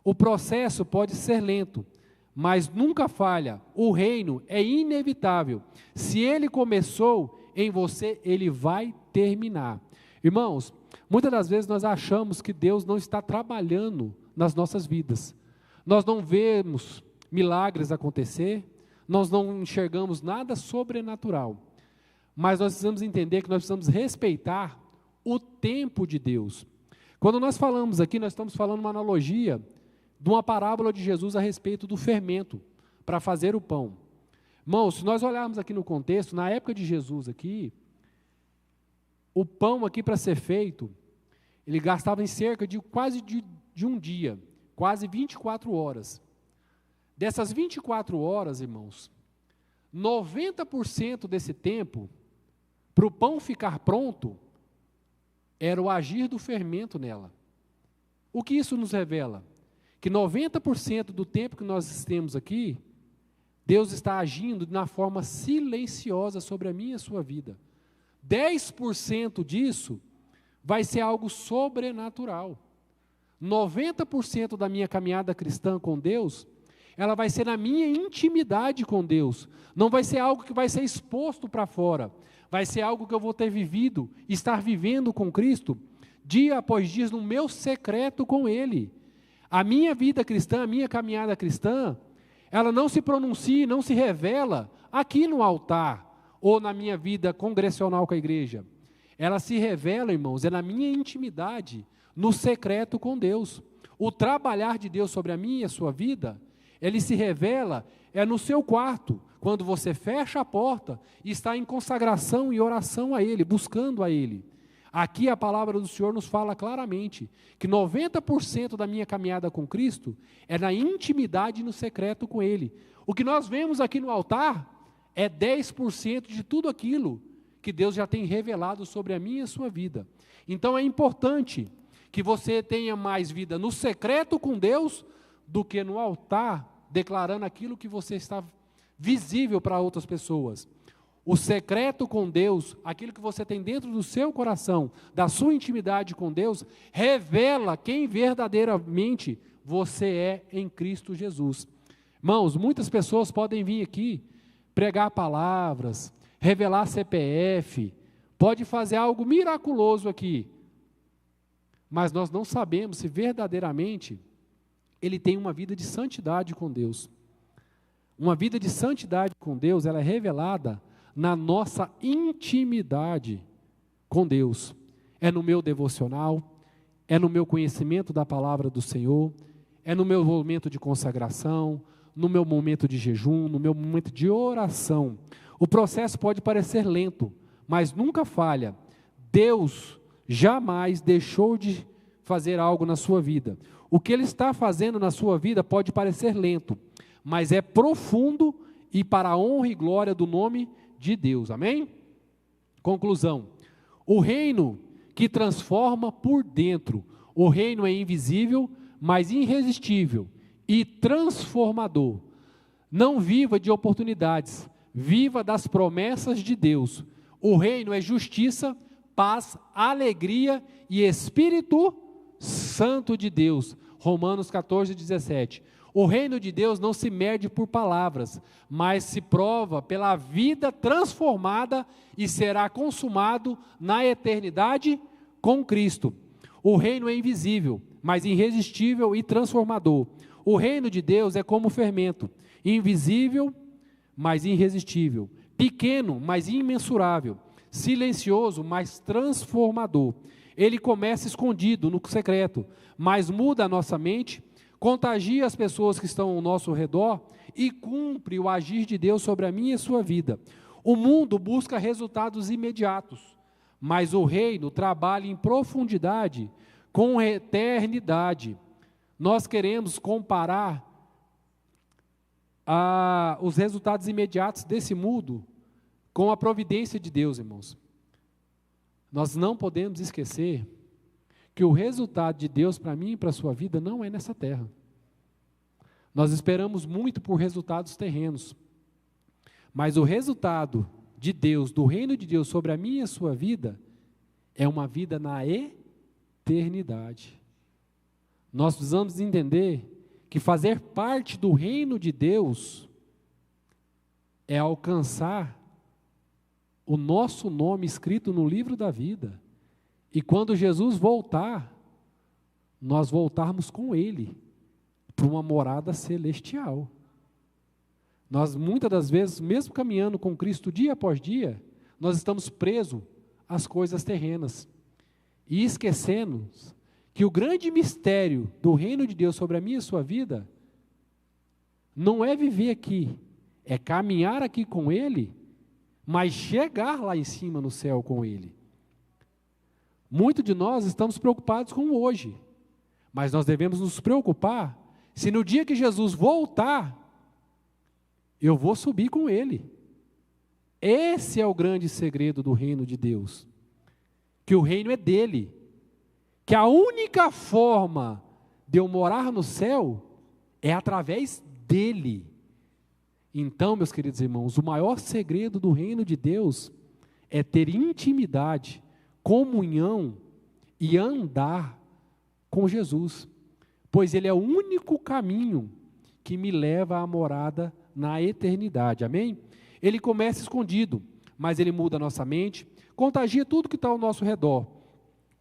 O processo pode ser lento, mas nunca falha. O reino é inevitável. Se ele começou em você, ele vai terminar. Irmãos, muitas das vezes nós achamos que Deus não está trabalhando nas nossas vidas. Nós não vemos milagres acontecer, nós não enxergamos nada sobrenatural. Mas nós precisamos entender que nós precisamos respeitar o tempo de Deus. Quando nós falamos aqui, nós estamos falando uma analogia de uma parábola de Jesus a respeito do fermento para fazer o pão. Irmãos, se nós olharmos aqui no contexto, na época de Jesus aqui, o pão aqui para ser feito, ele gastava em cerca de quase de um dia, quase 24 horas. Dessas 24 horas, irmãos, 90% desse tempo, para o pão ficar pronto, era o agir do fermento nela. O que isso nos revela? Que 90% do tempo que nós temos aqui, Deus está agindo na forma silenciosa sobre a minha e a sua vida. 10% disso vai ser algo sobrenatural. 90% da minha caminhada cristã com Deus, ela vai ser na minha intimidade com Deus. Não vai ser algo que vai ser exposto para fora. Vai ser algo que eu vou ter vivido, estar vivendo com Cristo, dia após dia, no meu secreto com Ele. A minha vida cristã, a minha caminhada cristã, ela não se pronuncia, não se revela aqui no altar, ou na minha vida congressional com a igreja. Ela se revela, irmãos, é na minha intimidade, no secreto com Deus. O trabalhar de Deus sobre a minha e a sua vida, ele se revela, é no seu quarto, quando você fecha a porta e está em consagração e oração a Ele, buscando a Ele. Aqui a palavra do Senhor nos fala claramente que 90% da minha caminhada com Cristo é na intimidade e no secreto com Ele. O que nós vemos aqui no altar é 10% de tudo aquilo que Deus já tem revelado sobre a minha e a sua vida. Então é importante que você tenha mais vida no secreto com Deus do que no altar, declarando aquilo que você está visível para outras pessoas. O secreto com Deus, aquilo que você tem dentro do seu coração, da sua intimidade com Deus, revela quem verdadeiramente você é em Cristo Jesus. Irmãos, muitas pessoas podem vir aqui pregar palavras, revelar CPF, pode fazer algo miraculoso aqui, mas nós não sabemos se verdadeiramente ele tem uma vida de santidade com Deus. Uma vida de santidade com Deus, ela é revelada na nossa intimidade com Deus. É no meu devocional, é no meu conhecimento da palavra do Senhor, é no meu momento de consagração, no meu momento de jejum, no meu momento de oração. O processo pode parecer lento, mas nunca falha. Deus jamais deixou de fazer algo na sua vida. O que Ele está fazendo na sua vida pode parecer lento, mas é profundo e para a honra e glória do nome de Deus, amém? Conclusão, o reino que transforma por dentro, o reino é invisível, mas irresistível e transformador. Não viva de oportunidades, viva das promessas de Deus. O reino é justiça, paz, alegria e Espírito Santo de Deus. Romanos 14, 17. O reino de Deus não se mede por palavras, mas se prova pela vida transformada e será consumado na eternidade com Cristo. O reino é invisível, mas irresistível e transformador. O reino de Deus é como fermento, invisível, mas irresistível, pequeno, mas imensurável, silencioso, mas transformador. Ele começa escondido, no secreto, mas muda a nossa mente, contagia as pessoas que estão ao nosso redor e cumpre o agir de Deus sobre a minha e a sua vida. O mundo busca resultados imediatos, mas o reino trabalha em profundidade com eternidade. Nós queremos comparar os resultados imediatos desse mundo com a providência de Deus, irmãos. Nós não podemos esquecer que o resultado de Deus para mim e para a sua vida não é nessa terra. Nós esperamos muito por resultados terrenos, mas o resultado de Deus, do reino de Deus sobre a minha e a sua vida, é uma vida na eternidade. Nós precisamos entender que fazer parte do reino de Deus é alcançar o nosso nome escrito no livro da vida. E quando Jesus voltar, nós voltarmos com Ele para uma morada celestial. Nós muitas das vezes, mesmo caminhando com Cristo dia após dia, nós estamos presos às coisas terrenas e esquecemos que o grande mistério do reino de Deus sobre a minha e a sua vida não é viver aqui, é caminhar aqui com Ele, mas chegar lá em cima no céu com Ele. Muitos de nós estamos preocupados com o hoje, mas nós devemos nos preocupar se no dia que Jesus voltar, eu vou subir com Ele. Esse é o grande segredo do reino de Deus, que o reino é dele, que a única forma de eu morar no céu é através dele. Então, meus queridos irmãos, o maior segredo do reino de Deus é ter intimidade, comunhão e andar com Jesus, pois Ele é o único caminho que me leva à morada na eternidade, amém? Ele começa escondido, mas Ele muda a nossa mente, contagia tudo que está ao nosso redor.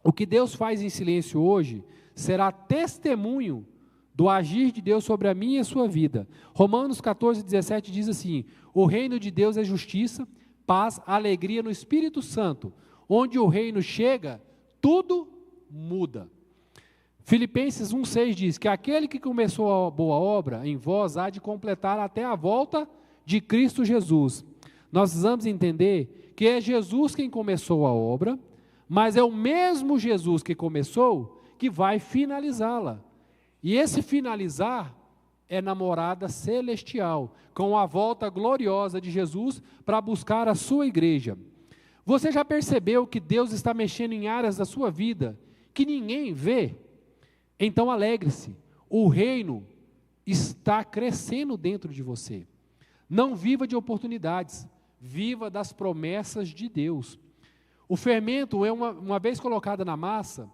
O que Deus faz em silêncio hoje será testemunho do agir de Deus sobre a minha e a sua vida. Romanos 14, 17 diz assim: o reino de Deus é justiça, paz, alegria no Espírito Santo. Onde o reino chega, tudo muda. Filipenses 1,6 diz que aquele que começou a boa obra em vós há de completar até a volta de Cristo Jesus. Nós precisamos entender que é Jesus quem começou a obra, mas é o mesmo Jesus que começou que vai finalizá-la. E esse finalizar é na morada celestial, com a volta gloriosa de Jesus para buscar a sua igreja. Você já percebeu que Deus está mexendo em áreas da sua vida que ninguém vê? Então alegre-se, o reino está crescendo dentro de você. Não viva de oportunidades, viva das promessas de Deus. O fermento, uma vez colocado na massa,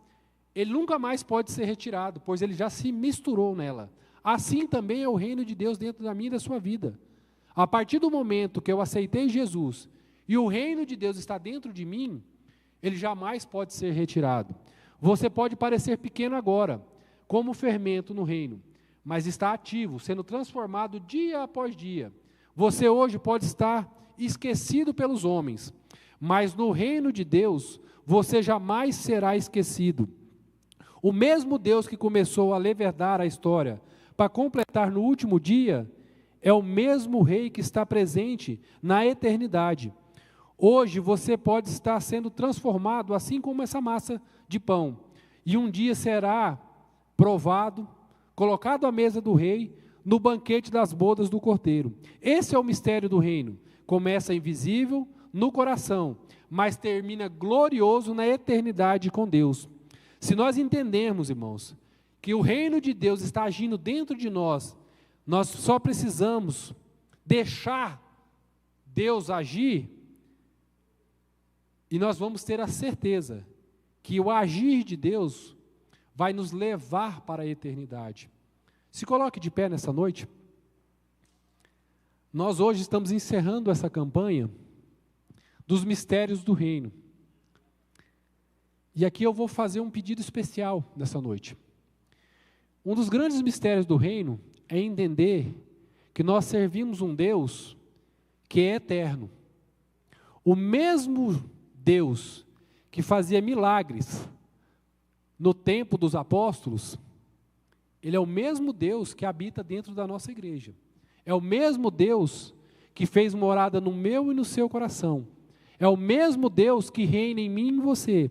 ele nunca mais pode ser retirado, pois ele já se misturou nela. Assim também é o reino de Deus dentro da minha e da sua vida. A partir do momento que eu aceitei Jesus e o reino de Deus está dentro de mim, ele jamais pode ser retirado. Você pode parecer pequeno agora, como fermento no reino, mas está ativo, sendo transformado dia após dia. Você hoje pode estar esquecido pelos homens, mas no reino de Deus, você jamais será esquecido. O mesmo Deus que começou a levedar a história para completar no último dia, é o mesmo Rei que está presente na eternidade. Hoje você pode estar sendo transformado assim como essa massa de pão, e um dia será provado, colocado à mesa do Rei, no banquete das bodas do Cordeiro. Esse é o mistério do reino. Começa invisível no coração, mas termina glorioso na eternidade com Deus. Se nós entendermos, irmãos, que o reino de Deus está agindo dentro de nós, nós só precisamos deixar Deus agir, e nós vamos ter a certeza que o agir de Deus vai nos levar para a eternidade. Se coloque de pé nessa noite. Nós hoje estamos encerrando essa campanha dos mistérios do reino. E aqui eu vou fazer um pedido especial nessa noite. Um dos grandes mistérios do reino é entender que nós servimos um Deus que é eterno. O mesmo Deus que fazia milagres no tempo dos apóstolos, Ele é o mesmo Deus que habita dentro da nossa igreja. É o mesmo Deus que fez morada no meu e no seu coração. É o mesmo Deus que reina em mim e em você.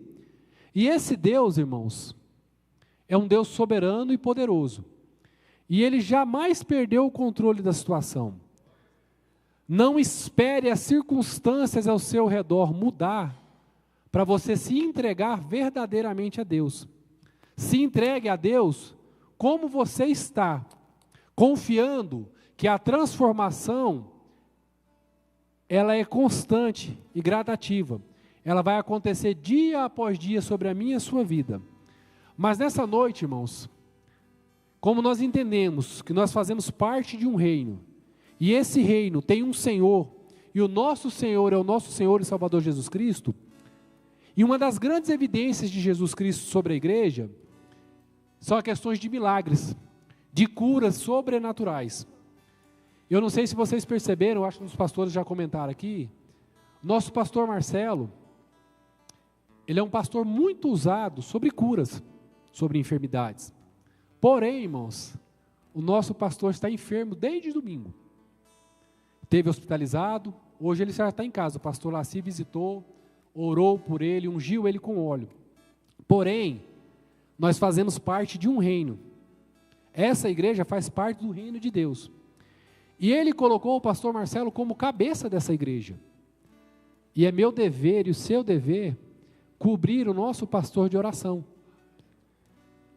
E esse Deus, irmãos, é um Deus soberano e poderoso. E Ele jamais perdeu o controle da situação. Não espere as circunstâncias ao seu redor mudar para você se entregar verdadeiramente a Deus. Se entregue a Deus como você está, confiando que a transformação, ela é constante e gradativa. Ela vai acontecer dia após dia sobre a minha e a sua vida. Mas nessa noite, irmãos, como nós entendemos que nós fazemos parte de um reino, e esse reino tem um Senhor, e o nosso Senhor é o nosso Senhor e Salvador Jesus Cristo, e uma das grandes evidências de Jesus Cristo sobre a igreja são as questões de milagres, de curas sobrenaturais. Eu não sei se vocês perceberam, acho que os pastores já comentaram aqui, nosso pastor Marcelo, ele é um pastor muito usado sobre curas, sobre enfermidades. Porém, irmãos, o nosso pastor está enfermo desde domingo. Esteve hospitalizado, hoje ele já está em casa. O pastor Laci visitou, orou por ele, ungiu ele com óleo. Porém, nós fazemos parte de um reino. Essa igreja faz parte do reino de Deus. E ele colocou o pastor Marcelo como cabeça dessa igreja. E é meu dever e o seu dever cobrir o nosso pastor de oração.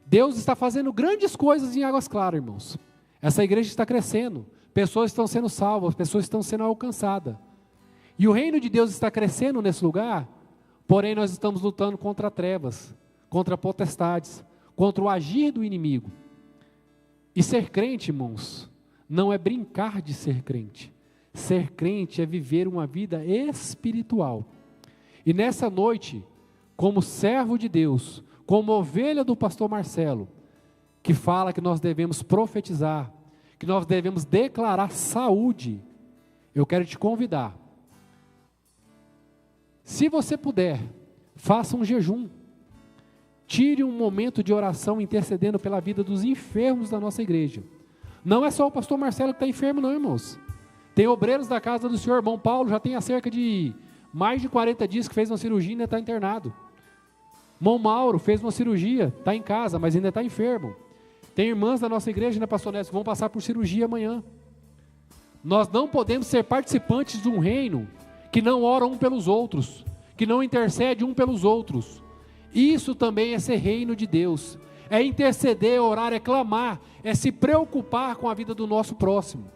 Deus está fazendo grandes coisas em Águas Claras, irmãos. Essa igreja está crescendo, pessoas estão sendo salvas, pessoas estão sendo alcançadas. E o reino de Deus está crescendo nesse lugar, porém nós estamos lutando contra trevas, contra potestades, contra o agir do inimigo. E ser crente, irmãos, não é brincar de ser crente. Ser crente é viver uma vida espiritual. E nessa noite, como servo de Deus, como ovelha do pastor Marcelo, que fala que nós devemos profetizar, que nós devemos declarar saúde. Eu quero te convidar. Se você puder, faça um jejum. Tire um momento de oração intercedendo pela vida dos enfermos da nossa igreja. Não é só o pastor Marcelo que está enfermo não, irmãos. Tem obreiros da casa do Senhor. Irmão Paulo já tem há cerca de mais de 40 dias que fez uma cirurgia e ainda está internado. Irmão Mauro fez uma cirurgia, está em casa, mas ainda está enfermo. Tem irmãs da nossa igreja, né, pastor Nécio, que vão passar por cirurgia amanhã. Nós não podemos ser participantes de um reino que não ora um pelos outros, que não intercede um pelos outros. Isso também é ser reino de Deus. É interceder, orar, é clamar, é se preocupar com a vida do nosso próximo.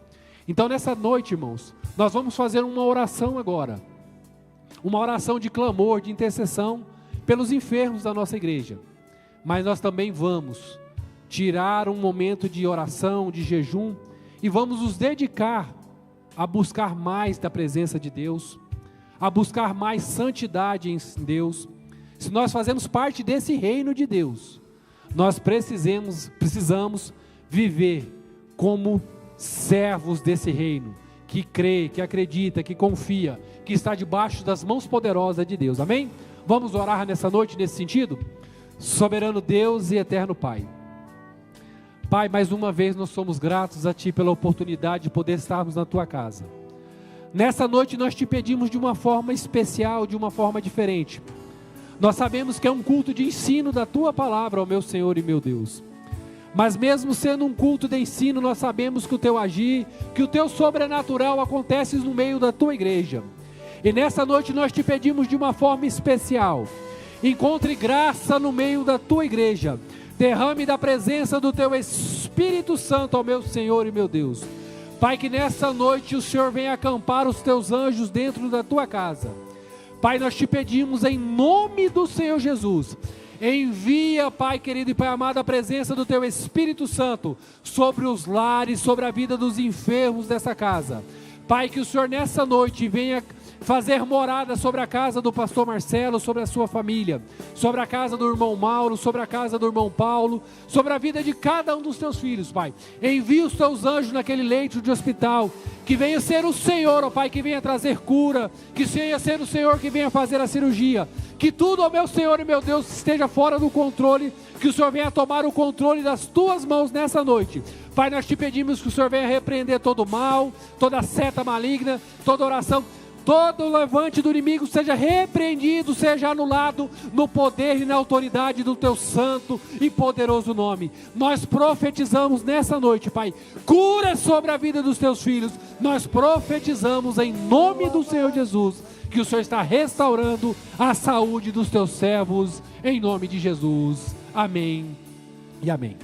Então nessa noite, irmãos, nós vamos fazer uma oração agora. Uma oração de clamor, de intercessão pelos enfermos da nossa igreja. Mas nós também vamos tirar um momento de oração, de jejum, e vamos nos dedicar a buscar mais da presença de Deus, a buscar mais santidade em Deus. Se nós fazemos parte desse reino de Deus, nós precisamos viver como servos desse reino, que crê, que acredita, que confia, que está debaixo das mãos poderosas de Deus, amém? Vamos orar nessa noite nesse sentido? Soberano Deus e eterno Pai, Pai, mais uma vez nós somos gratos a Ti pela oportunidade de poder estarmos na Tua casa. Nessa noite nós Te pedimos de uma forma especial, de uma forma diferente. Nós sabemos que é um culto de ensino da Tua palavra, ó meu Senhor e meu Deus. Mas mesmo sendo um culto de ensino, nós sabemos que o Teu agir, que o Teu sobrenatural acontece no meio da Tua igreja. E nessa noite nós Te pedimos de uma forma especial. Encontre graça no meio da Tua igreja. Derrame da presença do Teu Espírito Santo, ó meu Senhor e meu Deus. Pai, que nessa noite o Senhor venha acampar os Teus anjos dentro da Tua casa. Pai, nós Te pedimos em nome do Senhor Jesus. Envia, Pai querido e Pai amado, a presença do Teu Espírito Santo sobre os lares, sobre a vida dos enfermos dessa casa. Pai, que o Senhor nessa noite venha fazer morada sobre a casa do pastor Marcelo, sobre a sua família, sobre a casa do irmão Mauro, sobre a casa do irmão Paulo, sobre a vida de cada um dos Teus filhos, Pai. Envia os Teus anjos naquele leito de hospital, que venha ser o Senhor, ó Pai, que venha trazer cura, que venha ser o Senhor que venha fazer a cirurgia, que tudo, ó meu Senhor e meu Deus, esteja fora do controle, que o Senhor venha tomar o controle das Tuas mãos nessa noite. Pai, nós Te pedimos que o Senhor venha repreender todo mal, toda seta maligna, toda oração, todo levante do inimigo seja repreendido, seja anulado no poder e na autoridade do Teu santo e poderoso nome. Nós profetizamos nessa noite, Pai, cura sobre a vida dos Teus filhos. Nós profetizamos em nome do Senhor Jesus, que o Senhor está restaurando a saúde dos Teus servos, em nome de Jesus. Amém e amém.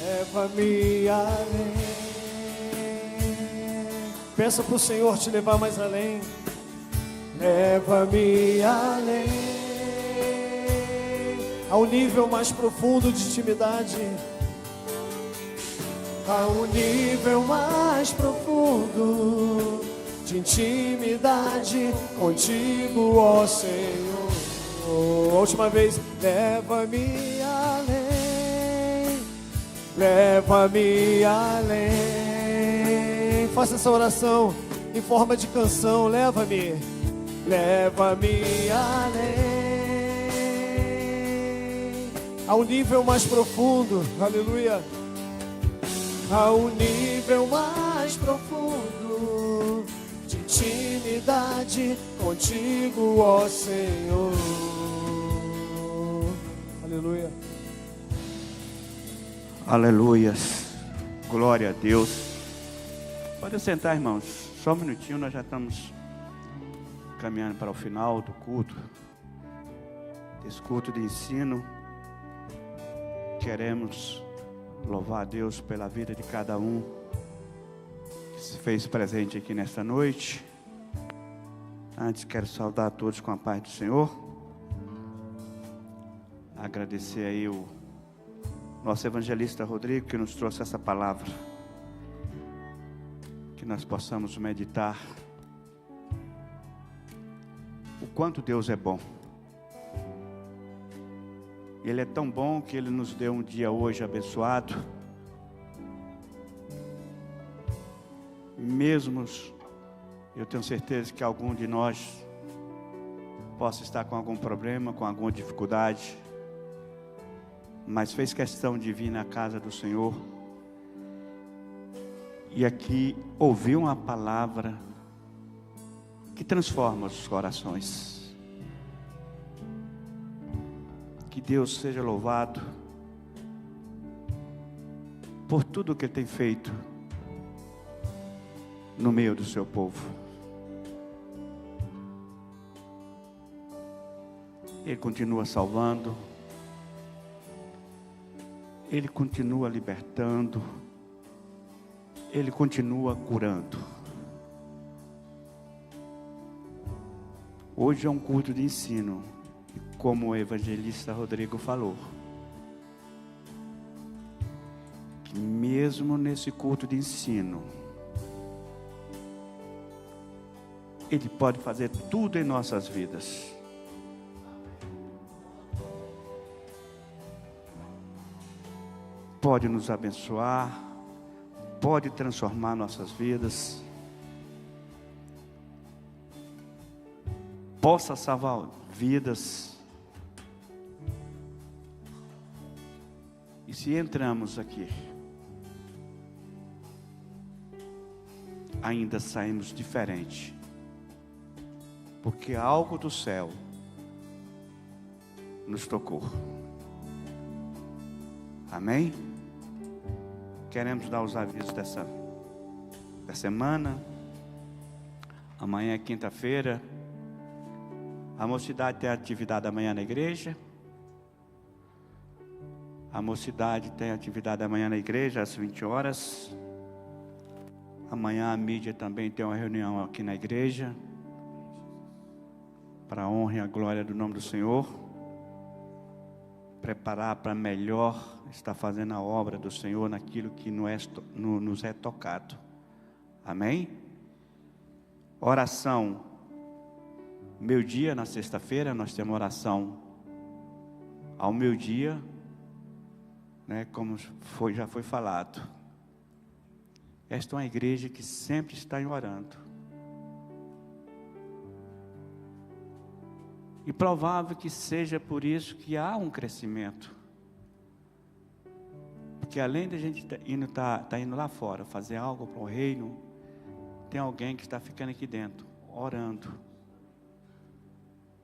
Leva-me além. Peça para o Senhor te levar mais além. Leva-me além, ao nível mais profundo de intimidade, ao nível mais profundo de intimidade contigo, ó Senhor. A última vez, leva-me além, leva-me além. Faça essa oração em forma de canção. Leva-me, leva-me além, ao nível mais profundo, aleluia, ao nível mais profundo de intimidade contigo, ó Senhor, aleluia. Aleluias, glória a Deus. Pode sentar, irmãos, só um minutinho, nós já estamos caminhando para o final do culto, desse culto de ensino. Queremos louvar a Deus pela vida de cada um que se fez presente aqui nesta noite. Antes quero saudar a todos com a paz do Senhor, agradecer aí o nosso evangelista Rodrigo que nos trouxe essa palavra, que nós possamos meditar o quanto Deus é bom. Ele é tão bom que Ele nos deu um dia hoje abençoado. Mesmo, eu tenho certeza que algum de nós possa estar com algum problema, com alguma dificuldade, mas fez questão de vir na casa do Senhor e aqui ouvir uma palavra que transforma os corações. Que Deus seja louvado por tudo que Ele tem feito no meio do seu povo. Ele continua salvando, Ele continua libertando, Ele continua curando. Hoje é um culto de ensino, como o evangelista Rodrigo falou, que mesmo nesse culto de ensino, Ele pode fazer tudo em nossas vidas. Pode nos abençoar, pode transformar nossas vidas, possa salvar vidas. E se entramos aqui, ainda saímos diferente, porque algo do céu nos tocou. Amém? Queremos dar os avisos dessa semana. Amanhã é quinta-feira. A mocidade tem atividade amanhã na igreja. A mocidade tem atividade amanhã na igreja às 20 horas. Amanhã a mídia também tem uma reunião aqui na igreja, para a honra e a glória do nome do Senhor. Preparar para melhor estar fazendo a obra do Senhor naquilo que nos é tocado. Amém? Oração. Meio-dia, na sexta-feira, nós temos oração ao meio-dia, né, como já foi falado. Esta é uma igreja que sempre está orando. E provável que seja por isso que há um crescimento. Porque além de a gente tá indo lá fora fazer algo para o reino, tem alguém que está ficando aqui dentro, orando,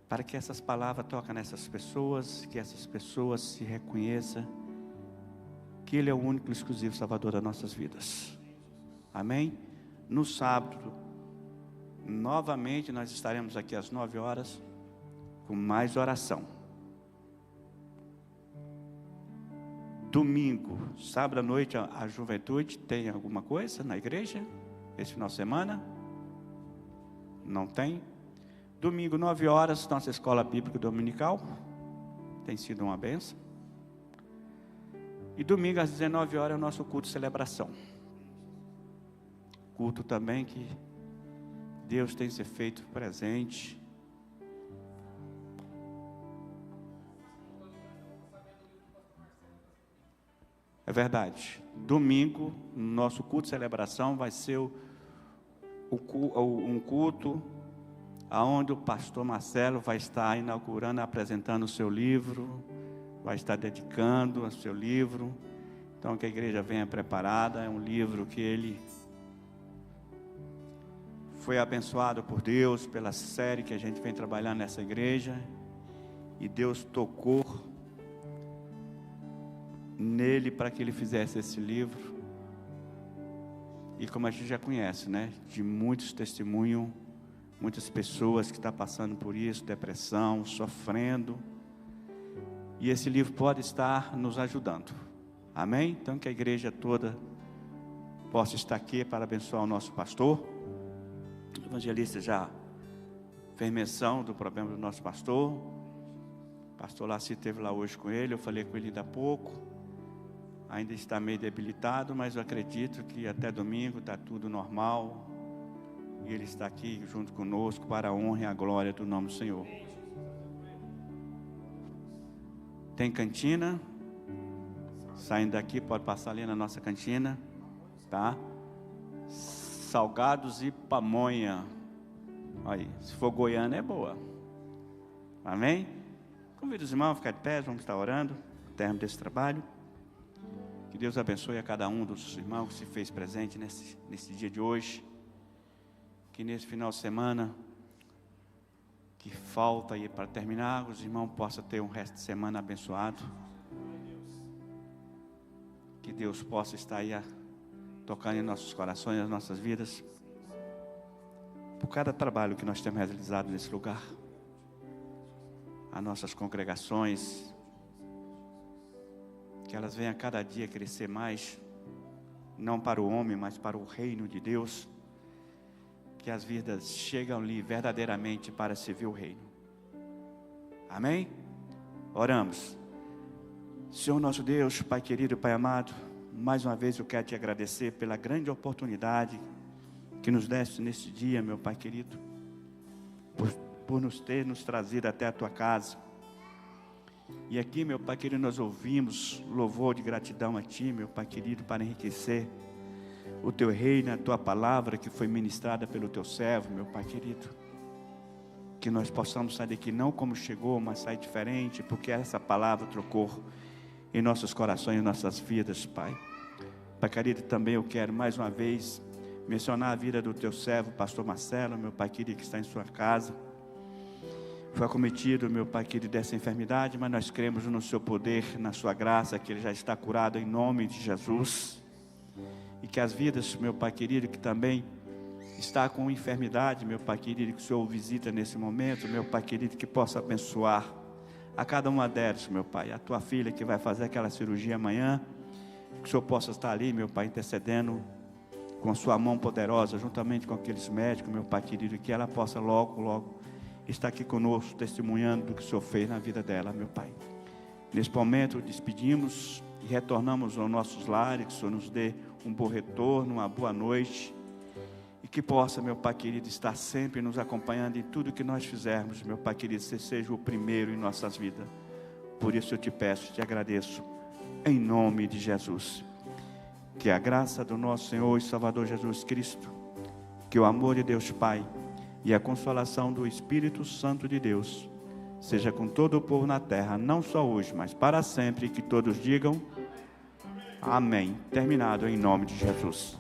para que essas palavras toquem nessas pessoas, que essas pessoas se reconheçam que Ele é o único e exclusivo Salvador das nossas vidas. Amém? No sábado, novamente nós estaremos aqui às 9 horas, com mais oração. Domingo, sábado à noite, a juventude tem alguma coisa na igreja? Esse final de semana? Não tem? Domingo, 9 horas, nossa escola bíblica dominical. Tem sido uma bênção. E domingo, às 19 horas, é o nosso culto de celebração. Culto também que Deus tem se feito presente. É verdade. Domingo, nosso culto de celebração vai ser um culto onde o pastor Marcelo vai estar inaugurando, apresentando o seu livro, vai estar dedicando o seu livro. Então que a igreja venha preparada. É um livro que ele foi abençoado por Deus, pela série que a gente vem trabalhando nessa igreja, e Deus tocou nele para que ele fizesse esse livro. E como a gente já conhece, né, de muitos testemunhos, muitas pessoas que estão passando por isso, depressão, sofrendo, e esse livro pode estar nos ajudando. Amém? Então que a igreja toda possa estar aqui para abençoar o nosso pastor. O evangelista já fez menção do problema do nosso pastor. O pastor Laci esteve lá hoje com ele, eu falei com ele ainda há pouco. Ainda está meio debilitado, mas eu acredito que até domingo está tudo normal. E ele está aqui junto conosco para a honra e a glória do nome do Senhor. Tem cantina. Saindo daqui, pode passar ali na nossa cantina, tá? Salgados e pamonha. Aí, se for goiana é boa. Amém? Convido os irmãos a ficar de pé, vamos estar orando no término desse trabalho. Que Deus abençoe a cada um dos irmãos que se fez presente nesse dia de hoje. Que nesse final de semana que falta aí para terminar, os irmãos possam ter um resto de semana abençoado. Que Deus possa estar aí tocando em nossos corações, nas nossas vidas, por cada trabalho que nós temos realizado nesse lugar, as nossas congregações, que elas venham a cada dia crescer mais, não para o homem, mas para o reino de Deus, que as vidas chegam ali verdadeiramente para servir o reino. Amém? Oramos. Senhor nosso Deus, Pai querido, Pai amado, mais uma vez eu quero te agradecer pela grande oportunidade que nos deste neste dia, meu Pai querido, por nos ter nos trazido até a tua casa. E aqui, meu Pai querido, nós ouvimos louvor de gratidão a ti, meu Pai querido, para enriquecer o teu reino, a tua palavra que foi ministrada pelo teu servo, meu Pai querido. Que nós possamos sair daqui não como chegou, mas sair diferente, porque essa palavra trocou em nossos corações, em nossas vidas, Pai. Pai querido, também eu quero mais uma vez mencionar a vida do teu servo, pastor Marcelo, meu Pai querido, que está em sua casa. Foi acometido, meu Pai querido, dessa enfermidade, mas nós cremos no seu poder, na sua graça, que ele já está curado em nome de Jesus. E que as vidas, meu Pai querido, que também está com enfermidade, meu Pai querido, que o Senhor visita nesse momento, meu Pai querido, que possa abençoar a cada uma delas, meu Pai, a tua filha que vai fazer aquela cirurgia amanhã, que o Senhor possa estar ali, meu Pai, intercedendo com a sua mão poderosa, juntamente com aqueles médicos, meu Pai querido, que ela possa logo estar aqui conosco, testemunhando do que o Senhor fez na vida dela, meu Pai. Nesse momento, despedimos e retornamos aos nossos lares, que o Senhor nos dê um bom retorno, uma boa noite, e que possa, meu Pai querido, estar sempre nos acompanhando em tudo que nós fizermos, meu Pai querido, você seja o primeiro em nossas vidas. Por isso eu te peço, te agradeço, em nome de Jesus. Que a graça do nosso Senhor e Salvador Jesus Cristo, que o amor de Deus Pai e a consolação do Espírito Santo de Deus seja com todo o povo na terra, não só hoje, mas para sempre, que todos digam amém. Terminado em nome de Jesus.